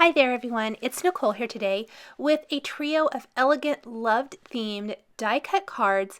Hi there everyone, it's Nicole here today with a trio of elegant loved themed die cut cards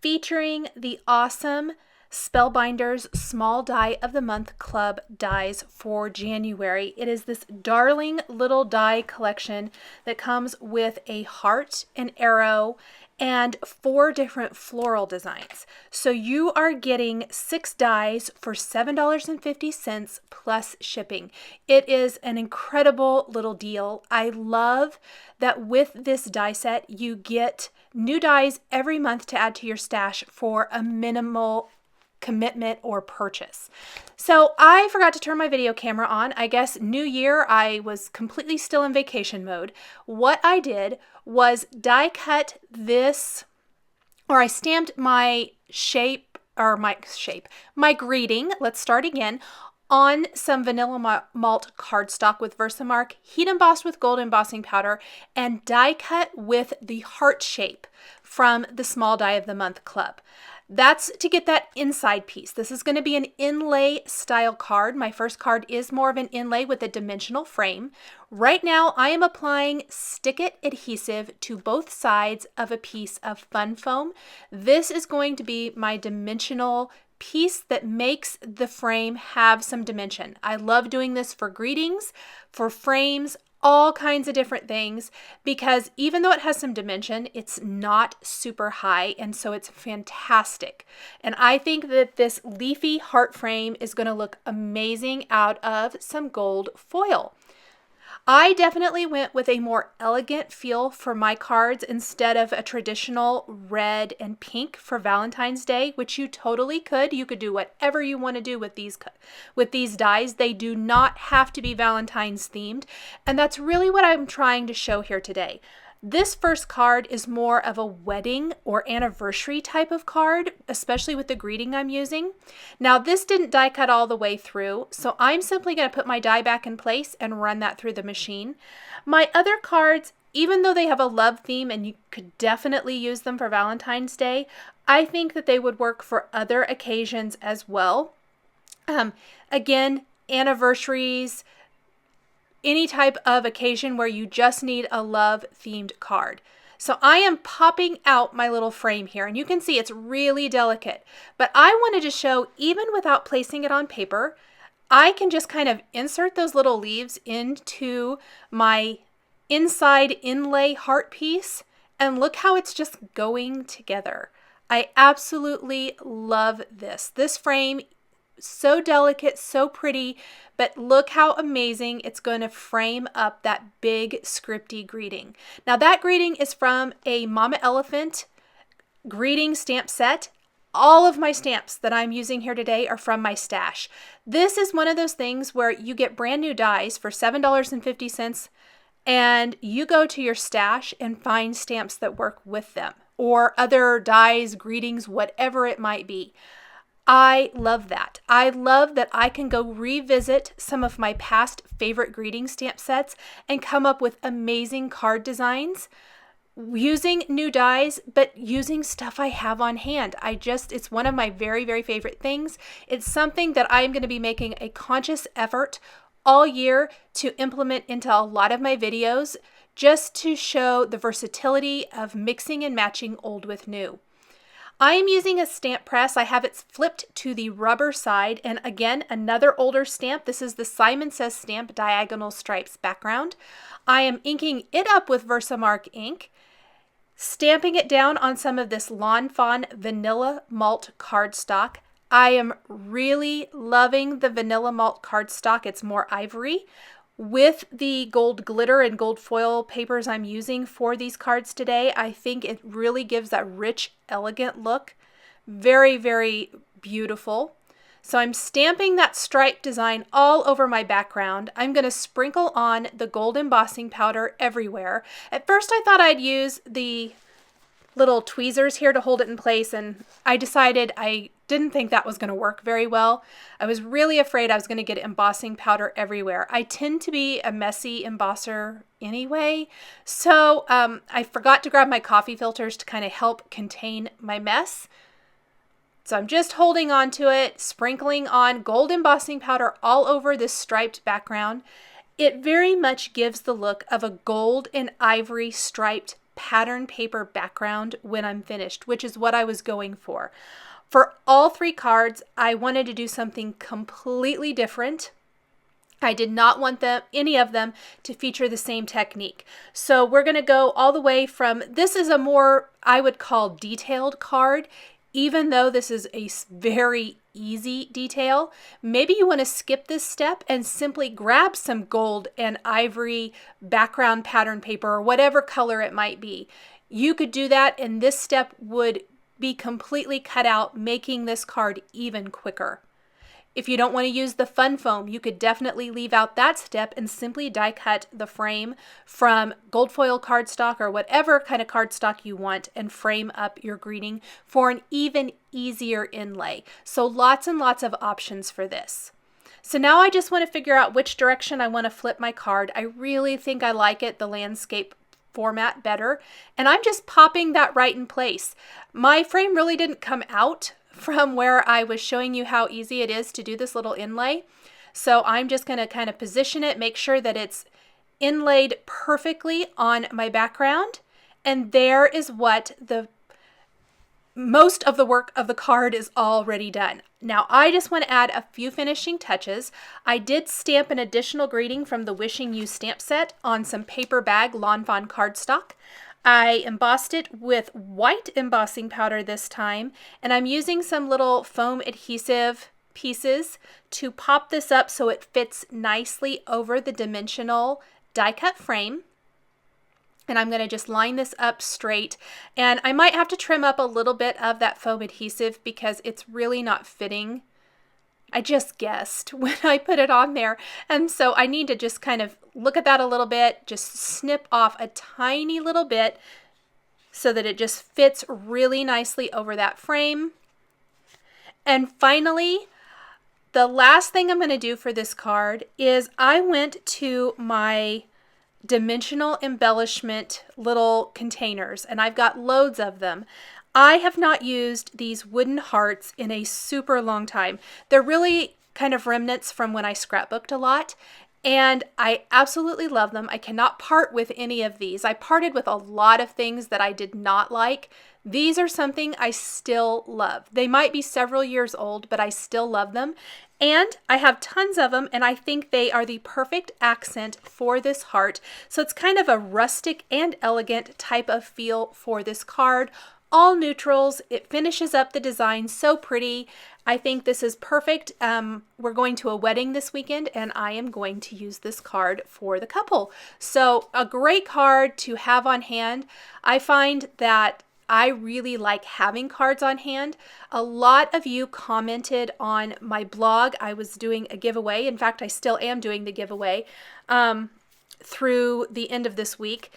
featuring the awesome Spellbinders Small Die of the Month Club dies for January. It is this darling little die collection that comes with a heart, an arrow, and 4 different floral designs. So you are getting 6 dies for $7.50 plus shipping. It is an incredible little deal. I love that with this die set you get new dies every month to add to your stash for a minimal commitment or purchase. So I forgot to turn my video camera on. I guess New Year, I was completely still in vacation mode. What I did was die cut this, or I stamped my my greeting, let's start again, on some vanilla malt cardstock with Versamark, heat embossed with gold embossing powder, and die cut with the heart shape from the Small Die of the Month Club. That's to get that inside piece. This is going to be an inlay style card. My first card is more of an inlay with a dimensional frame. Right now I am applying Stick It adhesive to both sides of a piece of fun foam. This is going to be my dimensional piece that makes the frame have some dimension. I love doing this for greetings, for frames, all kinds of different things, because even though it has some dimension, it's not super high, and so it's fantastic. And I think that this leafy heart frame is going to look amazing out of some gold foil. I definitely went with a more elegant feel for my cards instead of a traditional red and pink for Valentine's Day, which you totally could. You could do whatever you want to do with these dies. They do not have to be Valentine's themed, and that's really what I'm trying to show here today. This first card is more of a wedding or anniversary type of card, especially with the greeting I'm using. Now this didn't die cut all the way through, so I'm simply going to put my die back in place and run that through the machine. My other cards, even though they have a love theme and you could definitely use them for Valentine's Day, I think that they would work for other occasions as well. Again, anniversaries, any type of occasion where you just need a love themed card. So I am popping out my little frame here, and you can see it's really delicate, but I wanted to show, even without placing it on paper, I can just kind of insert those little leaves into my inside inlay heart piece, and look how it's just going together. I absolutely love this. This frame, so delicate, so pretty, but look how amazing it's going to frame up that big scripty greeting. Now that greeting is from a Mama Elephant greeting stamp set. All of my stamps that I'm using here today are from my stash. This is one of those things where you get brand new dies for $7.50 and you go to your stash and find stamps that work with them, or other dies, greetings, whatever it might be. I love that. I love that I can go revisit some of my past favorite greeting stamp sets and come up with amazing card designs using new dies, but using stuff I have on hand. It's one of my very, very favorite things. It's something that I'm going to be making a conscious effort all year to implement into a lot of my videos, just to show the versatility of mixing and matching old with new. I am using a stamp press. I have it flipped to the rubber side, and again, another older stamp. This is the Simon Says Stamp Diagonal Stripes background. I am inking it up with Versamark ink, stamping it down on some of this Lawn Fawn Vanilla Malt cardstock. I am really loving the Vanilla Malt cardstock. It's more ivory. With the gold glitter and gold foil papers I'm using for these cards today, I think it really gives that rich, elegant look. Very, very beautiful. So I'm stamping that stripe design all over my background. I'm going to sprinkle on the gold embossing powder everywhere. At first I thought I'd use the little tweezers here to hold it in place, and I decided I didn't think that was going to work very well. I was really afraid I was going to get embossing powder everywhere. I tend to be a messy embosser anyway, so I forgot to grab my coffee filters to kind of help contain my mess. So I'm just holding on to it, sprinkling on gold embossing powder all over this striped background. It very much gives the look of a gold and ivory striped pattern paper background when I'm finished, which is what I was going for. For all 3 cards, I wanted to do something completely different. I did not want any of them to feature the same technique. So we're going to go all the way from, this is a more, I would call, detailed card. Even though this is a very easy detail, maybe you want to skip this step and simply grab some gold and ivory background pattern paper or whatever color it might be. You could do that, and this step would be completely cut out, making this card even quicker. If you don't want to use the fun foam, you could definitely leave out that step and simply die cut the frame from gold foil cardstock or whatever kind of cardstock you want and frame up your greeting for an even easier inlay. So lots and lots of options for this. So now I just want to figure out which direction I want to flip my card. I really think I like it, the landscape format, better. And I'm just popping that right in place. My frame really didn't come out from where I was showing you how easy it is to do this little inlay. So I'm just going to kind of position it, make sure that it's inlaid perfectly on my background. And there is what most of the work of the card is already done. Now I just want to add a few finishing touches. I did stamp an additional greeting from the Wishing You stamp set on some paper bag Lawn Fawn cardstock. I embossed it with white embossing powder this time, and I'm using some little foam adhesive pieces to pop this up so it fits nicely over the dimensional die cut frame. And I'm going to just line this up straight, and I might have to trim up a little bit of that foam adhesive because it's really not fitting. I just guessed when I put it on there, and so I need to just kind of look at that a little bit, just snip off a tiny little bit so that it just fits really nicely over that frame. And finally, the last thing I'm going to do for this card is I went to my dimensional embellishment little containers, and I've got loads of them. I have not used these wooden hearts in a super long time. They're really kind of remnants from when I scrapbooked a lot, and I absolutely love them. I cannot part with any of these. I parted with a lot of things that I did not like. These are something I still love. They might be several years old, but I still love them. And I have tons of them, and I think they are the perfect accent for this heart. So it's kind of a rustic and elegant type of feel for this card. All neutrals. It finishes up the design so pretty. I think this is perfect. We're going to a wedding this weekend, and I am going to use this card for the couple. So a great card to have on hand. I find that I really like having cards on hand. A lot of you commented on my blog. I was doing a giveaway. In fact, I still am doing the giveaway through the end of this week.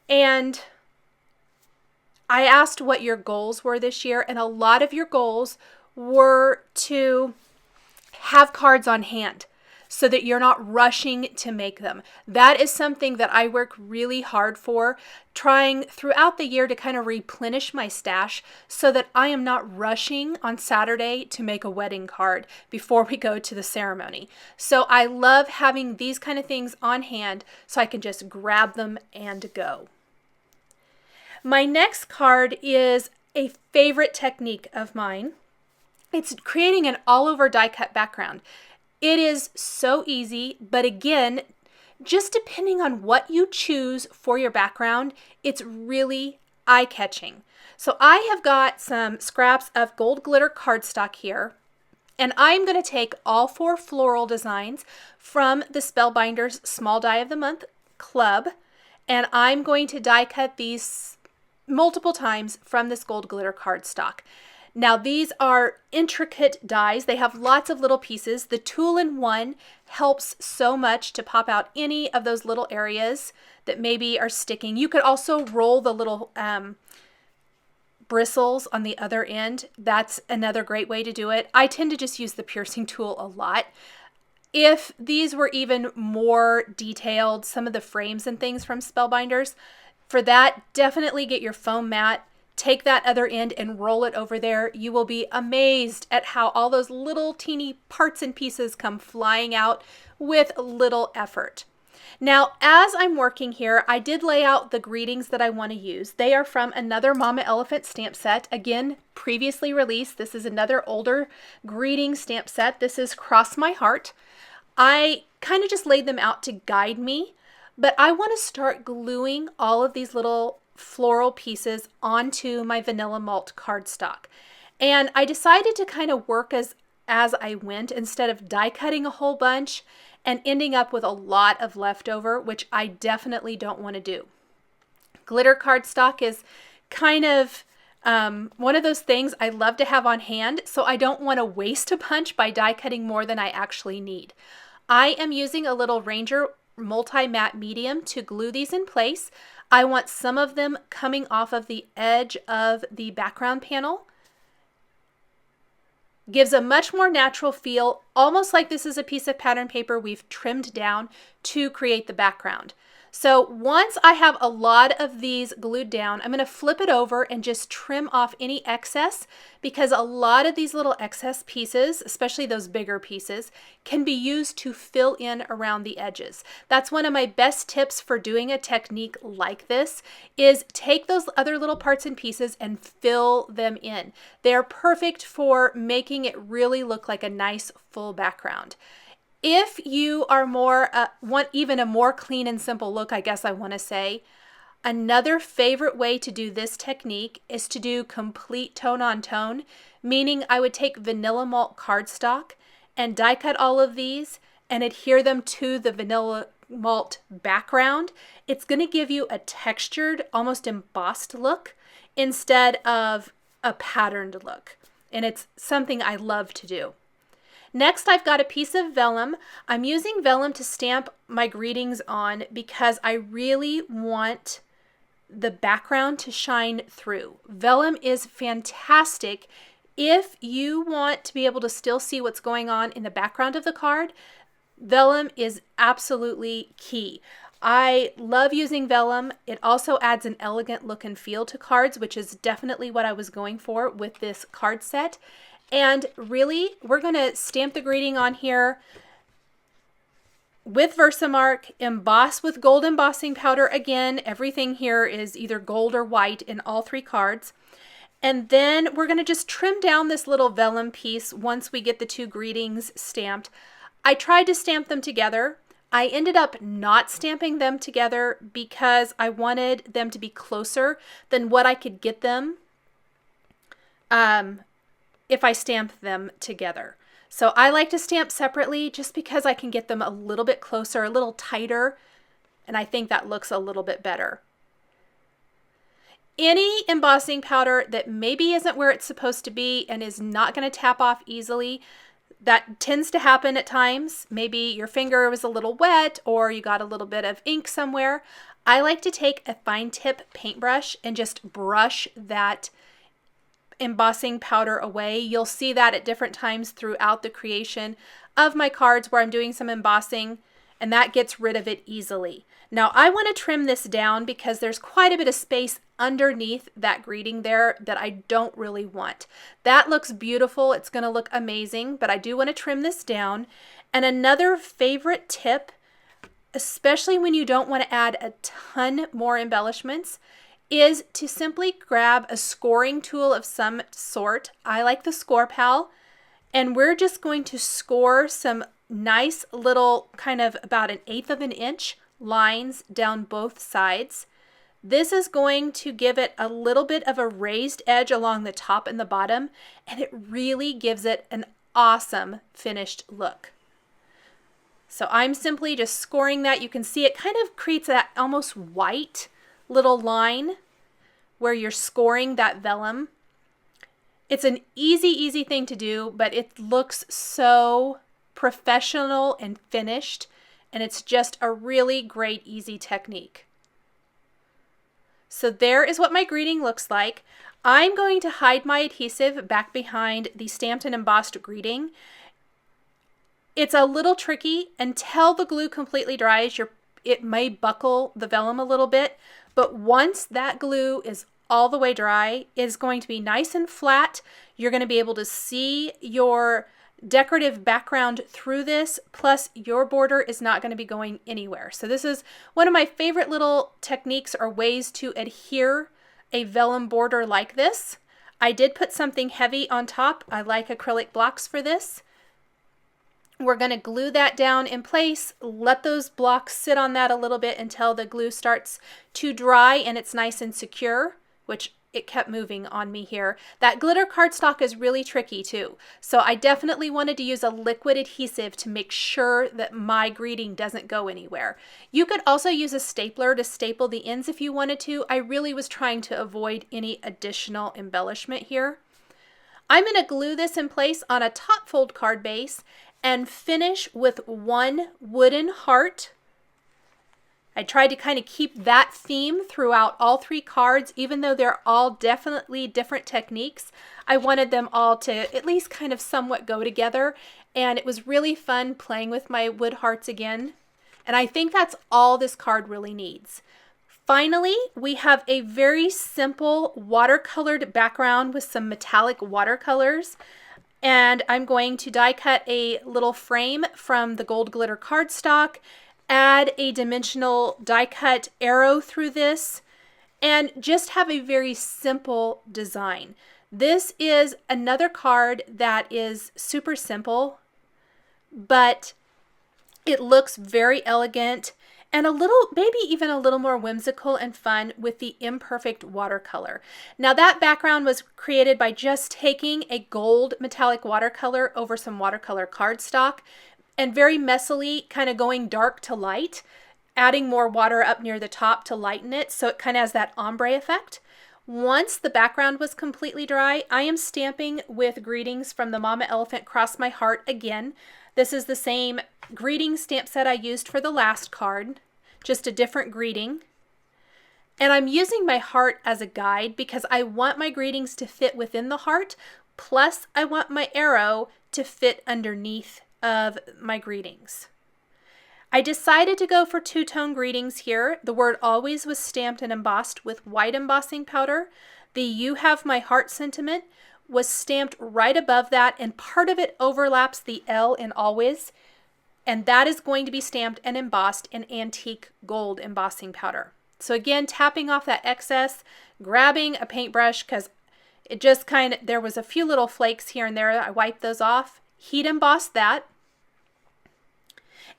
And I asked what your goals were this year, and a lot of your goals were to have cards on hand so that you're not rushing to make them. That is something that I work really hard for, trying throughout the year to kind of replenish my stash so that I am not rushing on Saturday to make a wedding card before we go to the ceremony. So I love having these kind of things on hand so I can just grab them and go. My next card is a favorite technique of mine. It's creating an all-over die cut background. It is so easy, but again, just depending on what you choose for your background, it's really eye-catching. So I have got some scraps of gold glitter cardstock here, and I'm going to take all 4 floral designs from the Spellbinders Small Die of the Month Club, and I'm going to die cut these multiple times from this gold glitter cardstock. Now these are intricate dies. They have lots of little pieces. The tool-in-one helps so much to pop out any of those little areas that maybe are sticking. You could also roll the little bristles on the other end. That's another great way to do it. I tend to just use the piercing tool a lot. If these were even more detailed, some of the frames and things from Spellbinders, for that, definitely get your foam mat, take that other end and roll it over there. You will be amazed at how all those little teeny parts and pieces come flying out with little effort. Now, as I'm working here, I did lay out the greetings that I want to use. They are from another Mama Elephant stamp set. Again, previously released. This is another older greeting stamp set. This is Cross My Heart. I kind of just laid them out to guide me, but I want to start gluing all of these little floral pieces onto my vanilla malt cardstock. And I decided to kind of work as I went instead of die cutting a whole bunch and ending up with a lot of leftover, which I definitely don't want to do. Glitter cardstock is kind of one of those things I love to have on hand, so I don't want to waste a bunch by die cutting more than I actually need. I am using a little Ranger multi-matte medium to glue these in place. I want some of them coming off of the edge of the background panel. Gives a much more natural feel, almost like this is a piece of pattern paper we've trimmed down to create the background. So once I have a lot of these glued down, I'm going to flip it over and just trim off any excess, because a lot of these little excess pieces, especially those bigger pieces, can be used to fill in around the edges. That's one of my best tips for doing a technique like this, is take those other little parts and pieces and fill them in. They're perfect for making it really look like a nice full background. If you are more, want even a more clean and simple look, I guess I want to say, another favorite way to do this technique is to do complete tone on tone, meaning I would take vanilla malt cardstock and die cut all of these and adhere them to the vanilla malt background. It's going to give you a textured, almost embossed look instead of a patterned look. And it's something I love to do. Next, I've got a piece of vellum. I'm using vellum to stamp my greetings on because I really want the background to shine through. Vellum is fantastic if you want to be able to still see what's going on in the background of the card. Vellum is absolutely key. I love using vellum. It also adds an elegant look and feel to cards, which is definitely what I was going for with this card set. And really, we're going to stamp the greeting on here with Versamark, emboss with gold embossing powder. Again, everything here is either gold or white in all three cards. And then we're going to just trim down this little vellum piece once we get the two greetings stamped. I tried to stamp them together. I ended up not stamping them together because I wanted them to be closer than what I could get them if I stamp them together. So I like to stamp separately just because I can get them a little bit closer, a little tighter, and I think that looks a little bit better. Any embossing powder that maybe isn't where it's supposed to be and is not going to tap off easily, that tends to happen at times. Maybe your finger was a little wet or you got a little bit of ink somewhere. I like to take a fine tip paintbrush and just brush that embossing powder away. You'll see that at different times throughout the creation of my cards where I'm doing some embossing, and that gets rid of it easily. Now I want to trim this down because there's quite a bit of space underneath that greeting there that I don't really want. That looks beautiful. It's going to look amazing, but I do want to trim this down. And another favorite tip, especially when you don't want to add a ton more embellishments, is to simply grab a scoring tool of some sort. I like the Score Pal, and we're just going to score some nice little kind of about 1/8 of an inch lines down both sides. This is going to give it a little bit of a raised edge along the top and the bottom, and it really gives it an awesome finished look. So I'm simply just scoring that. You can see it kind of creates that almost white little line where you're scoring that vellum. It's an easy thing to do, but it looks so professional and finished, and it's just a really great, easy technique. So there is what my greeting looks like. I'm going to hide my adhesive back behind the stamped and embossed greeting. It's a little tricky. Until the glue completely dries, it may buckle the vellum a little bit, but once that glue is all the way dry, it's going to be nice and flat. You're going to be able to see your decorative background through this, plus your border is not going to be going anywhere. So this is one of my favorite little techniques or ways to adhere a vellum border like this. I did put something heavy on top. I like acrylic blocks for this. We're going to glue that down in place, let those blocks sit on that a little bit until the glue starts to dry and it's nice and secure, which it kept moving on me here. That glitter cardstock is really tricky too. So I definitely wanted to use a liquid adhesive to make sure that my greeting doesn't go anywhere. You could also use a stapler to staple the ends if you wanted to. I really was trying to avoid any additional embellishment here. I'm going to glue this in place on a top fold card base and finish with one wooden heart. I tried to kind of keep that theme throughout all three cards, even though they're all definitely different techniques. I wanted them all to at least kind of somewhat go together, and it was really fun playing with my wood hearts again. And I think that's all this card really needs. Finally, we have a very simple watercolored background with some metallic watercolors. And I'm going to die cut a little frame from the gold glitter cardstock, add a dimensional die cut arrow through this, and just have a very simple design. This is another card that is super simple, but it looks very elegant and a little, maybe even a little more whimsical and fun with the imperfect watercolor. Now that background was created by just taking a gold metallic watercolor over some watercolor cardstock and very messily kind of going dark to light, adding more water up near the top to lighten it so it kind of has that ombre effect. Once the background was completely dry, I am stamping with greetings from the Mama Elephant Cross My Heart again. This is the same greeting stamp set I used for the last card, just a different greeting. And I'm using my heart as a guide because I want my greetings to fit within the heart, plus I want my arrow to fit underneath of my greetings. I decided to go for two-tone greetings here. The word always was stamped and embossed with white embossing powder. The You Have My Heart sentiment was stamped right above that, and part of it overlaps the L in always, and that is going to be stamped and embossed in antique gold embossing powder. So again, tapping off that excess, grabbing a paintbrush because it just kind of, there was a few little flakes here and there. I wiped those off, heat embossed that.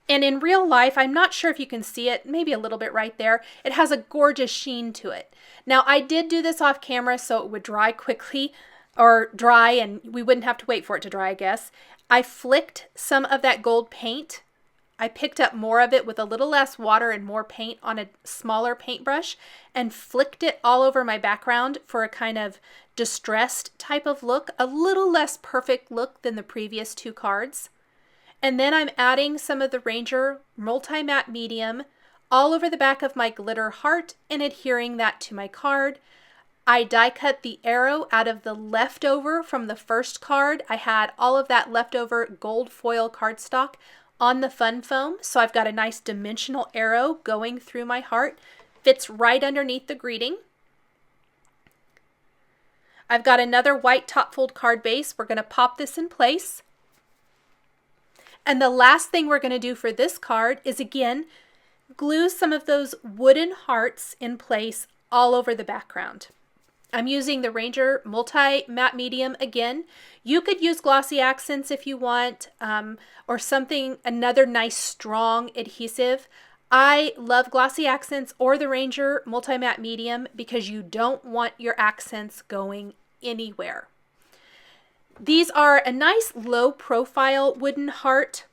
And in real life, I'm not sure if you can see it, maybe a little bit right there. It has a gorgeous sheen to it. Now, I did do this off camera so it would dry quickly, or dry and we wouldn't have to wait for it to dry, I guess. I flicked some of that gold paint. I picked up more of it with a little less water and more paint on a smaller paintbrush and flicked it all over my background for a kind of distressed type of look, a little less perfect look than the previous two cards. And then I'm adding some of the Ranger Multi-Matte Medium all over the back of my glitter heart and adhering that to my card. I die cut the arrow out of the leftover from the first card. I had all of that leftover gold foil cardstock on the fun foam. So I've got a nice dimensional arrow going through my heart. Fits right underneath the greeting. I've got another white top fold card base. We're going to pop this in place. And the last thing we're going to do for this card is, again, glue some of those wooden hearts in place all over the background. I'm using the Ranger Multi-Matte Medium again. You could use glossy accents if you want, or something, another nice strong adhesive. I love glossy accents or the Ranger Multi-Matte Medium because you don't want your accents going anywhere. These are a nice low profile wooden heart.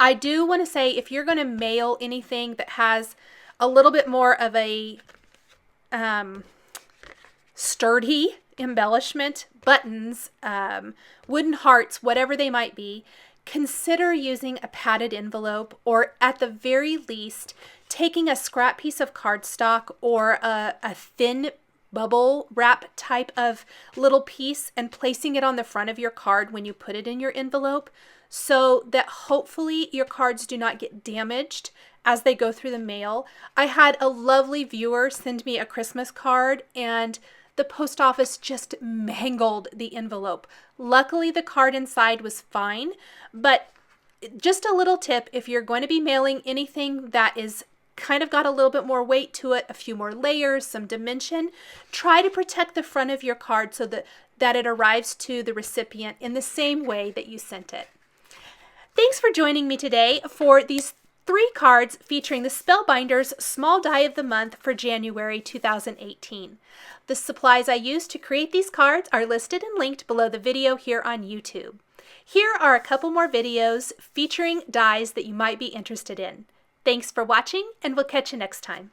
I do want to say if you're going to mail anything that has a little bit more of a sturdy embellishment, buttons, wooden hearts, whatever they might be, consider using a padded envelope, or at the very least taking a scrap piece of cardstock or a thin bubble wrap type of little piece and placing it on the front of your card when you put it in your envelope, so that hopefully your cards do not get damaged as they go through the mail. I had a lovely viewer send me a Christmas card, and the post office just mangled the envelope. Luckily, the card inside was fine, but just a little tip, if you're going to be mailing anything that is kind of got a little bit more weight to it, a few more layers, some dimension, try to protect the front of your card so that it arrives to the recipient in the same way that you sent it. Thanks for joining me today for these 3 cards featuring the Spellbinders Small Die of the Month for January 2018. The supplies I used to create these cards are listed and linked below the video here on YouTube. Here are a couple more videos featuring dies that you might be interested in. Thanks for watching, and we'll catch you next time.